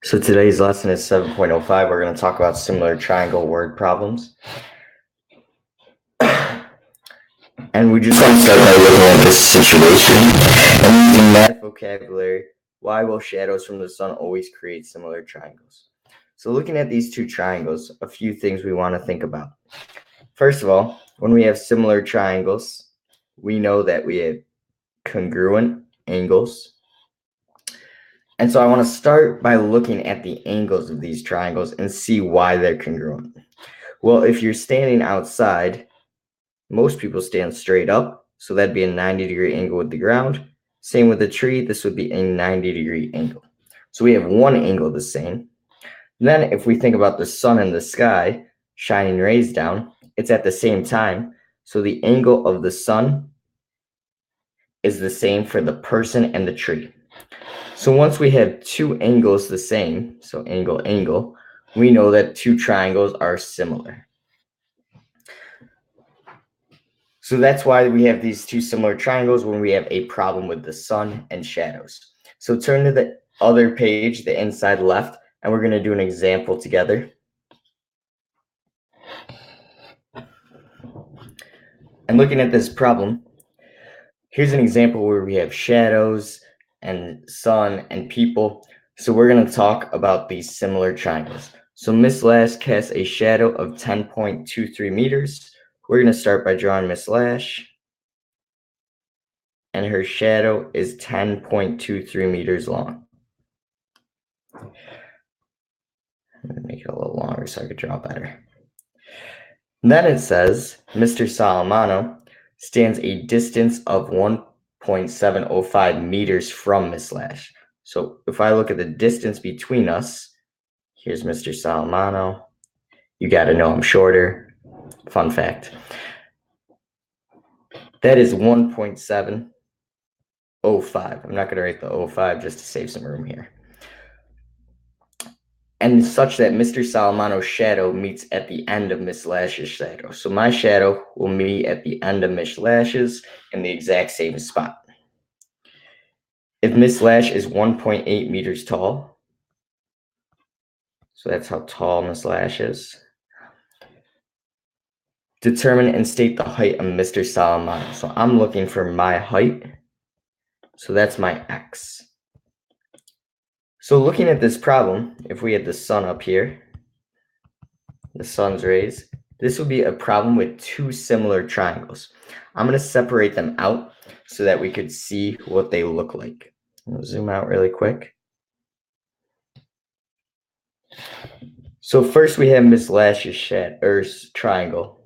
So today's lesson is 7.05. We're going to talk about similar triangle word problems. And we just want to start by looking at this situation and using math vocabulary. Why will shadows from the sun always create similar triangles? So looking at these two triangles, a few things we want to think about. First of all, when we have similar triangles, we know that we have congruent angles. And so I want to start by looking at the angles of these triangles and see why they're congruent. Well, if you're standing outside, most people stand straight up, so that'd be a 90-degree angle with the ground. Same with the tree, this would be a 90-degree angle. So we have one angle the same. Then if we think about the sun in the sky shining rays down, it's at the same time. So the angle of the sun is the same for the person and the tree. So once we have two angles the same, so angle, angle, we know that two triangles are similar. So that's why we have these two similar triangles when we have a problem with the sun and shadows. So turn to the other page, the inside left, and we're going to do an example together. And looking at this problem, here's an example where we have shadows and sun and people. So we're going to talk about these similar triangles. So Miss Lash casts a shadow of 10.23 meters. We're going to start by drawing Miss Lash. And her shadow is 10.23 meters long. I'm going to make it a little longer so I could draw better. Then it says, Mr. Salamano stands a distance of 1.705 meters from Miss Lash. So if I look at the distance between us, here's Mr. Salamano. You got to know I'm shorter. Fun fact. That is 1.705. I'm not going to write the 05 just to save some room here. And such that Mr. Salamano's shadow meets at the end of Miss Lash's shadow. So my shadow will meet at the end of Miss Lash's in the exact same spot. If Miss Lash is 1.8 meters tall, so that's how tall Miss Lash is, determine and state the height of Mr. Salamano. So I'm looking for my height, so that's my x. So looking at this problem, if we had the sun up here, the sun's rays, this would be a problem with two similar triangles. I'm going to separate them out so that we could see what they look like. I'll zoom out really quick. So first we have Miss Lash's triangle.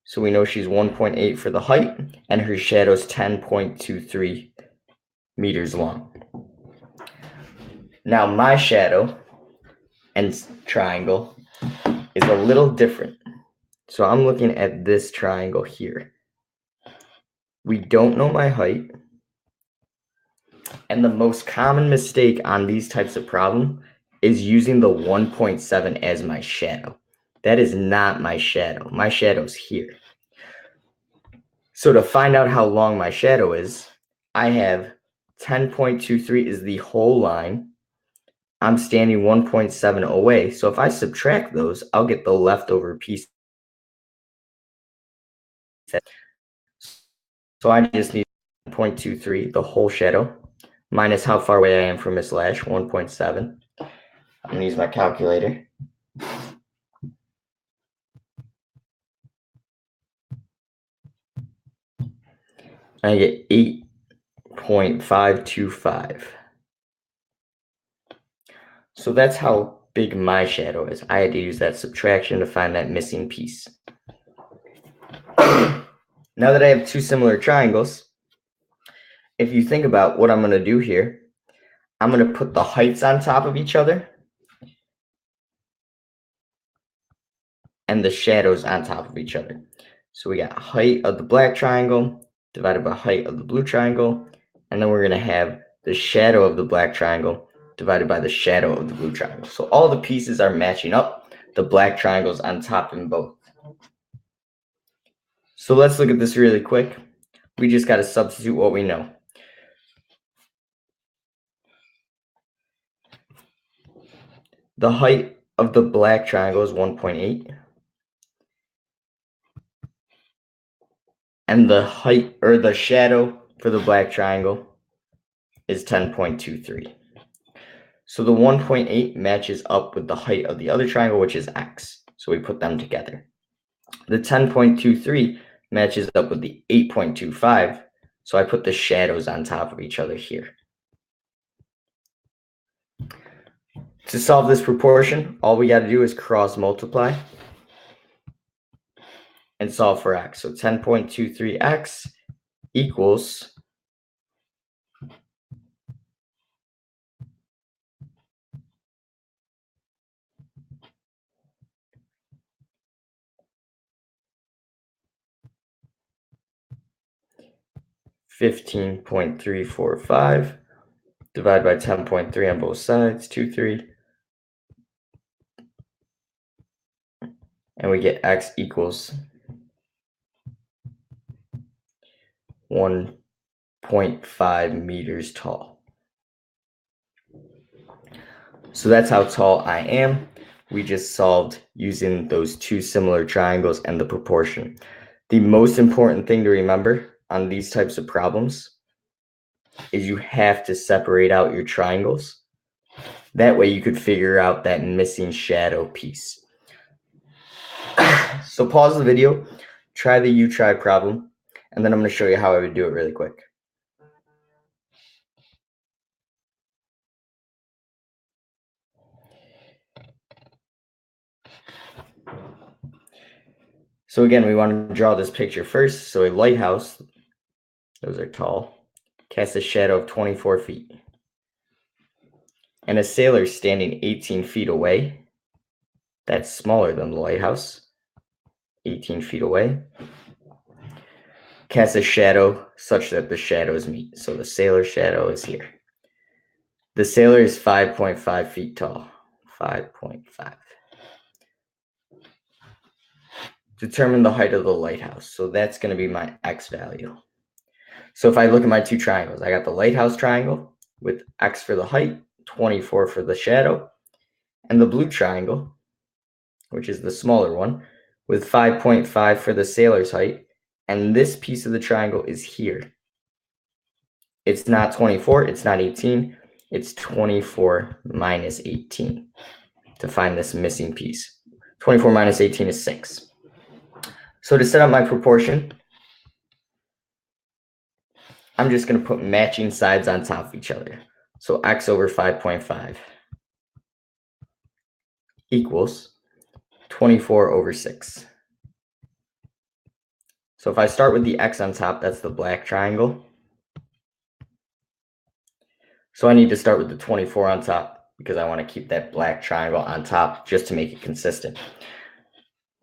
So we know she's 1.8 for the height, and her shadow is 10.23 meters long. Now my shadow and triangle is a little different. So I'm looking at this triangle here. We don't know my height. And the most common mistake on these types of problems is using the 1.7 as my shadow. That is not my shadow. My shadow's here. So to find out how long my shadow is, I have 10.23 is the whole line. I'm standing 1.7 away. So if I subtract those, I'll get the leftover piece. So I just need 0.23, the whole shadow, minus how far away I am from Miss Lash, 1.7. I'm going to use my calculator. I get 8.525. So that's how big my shadow is. I had to use that subtraction to find that missing piece. Now that I have two similar triangles, if you think about what I'm going to do here, I'm going to put the heights on top of each other and the shadows on top of each other. So we got height of the black triangle divided by height of the blue triangle, and then we're going to have the shadow of the black triangle divided by the shadow of the blue triangle. So all the pieces are matching up. The black triangle's on top in both. So let's look at this really quick. We just got to substitute what we know. The height of the black triangle is 1.8. And the height or the shadow for the black triangle is 10.23. So the 1.8 matches up with the height of the other triangle, which is x. So we put them together. The 10.23 matches up with the 8.25. So I put the shadows on top of each other here. To solve this proportion, all we got to do is cross multiply and solve for x. So 10.23x equals 15.345 divided by 10.3 on both sides, 23. And we get x equals 1.5 meters tall. So that's how tall I am. We just solved using those two similar triangles and the proportion. The most important thing to remember on these types of problems is you have to separate out your triangles. That way you could figure out that missing shadow piece. So pause the video, try the you try problem, and then I'm going to show you how I would do it really quick. So again, we want to draw this picture first. So a lighthouse, those are tall, casts a shadow of 24 feet. And a sailor standing 18 feet away, that's smaller than the lighthouse, 18 feet away, casts a shadow such that the shadows meet. So the sailor's shadow is here. The sailor is 5.5 feet tall, 5.5. Determine the height of the lighthouse. So that's going to be my x value. So if I look at my two triangles, I got the lighthouse triangle with x for the height, 24 for the shadow, and the blue triangle, which is the smaller one, with 5.5 for the sailor's height, and this piece of the triangle is here. It's not 24, it's not 18, it's 24 minus 18 to find this missing piece. 24 minus 18 is 6. So to set up my proportion, I'm just going to put matching sides on top of each other. So x over 5.5 equals 24 over 6. So if I start with the x on top, that's the black triangle. So I need to start with the 24 on top because I want to keep that black triangle on top just to make it consistent.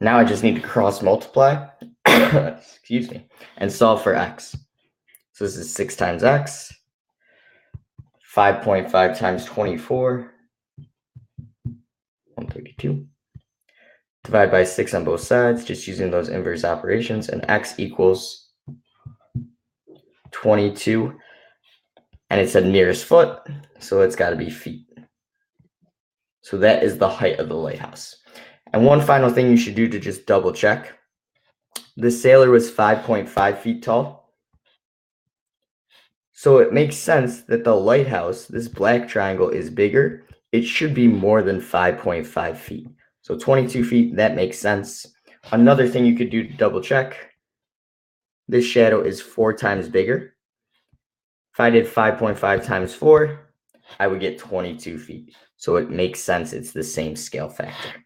Now I just need to cross multiply, excuse me, and solve for x. So this is 6 times x, 5.5 times 24, 132. Divide by 6 on both sides, just using those inverse operations, and x equals 22. And it said nearest foot, so it's got to be feet. So that is the height of the lighthouse. And one final thing you should do to just double check. The sailor was 5.5 feet tall. So it makes sense that the lighthouse, this black triangle, is bigger. It should be more than 5.5 feet. So 22 feet, that makes sense. Another thing you could do to double check, this shadow is 4 times bigger. If I did 5.5 times 4, I would get 22 feet. So it makes sense it's the same scale factor.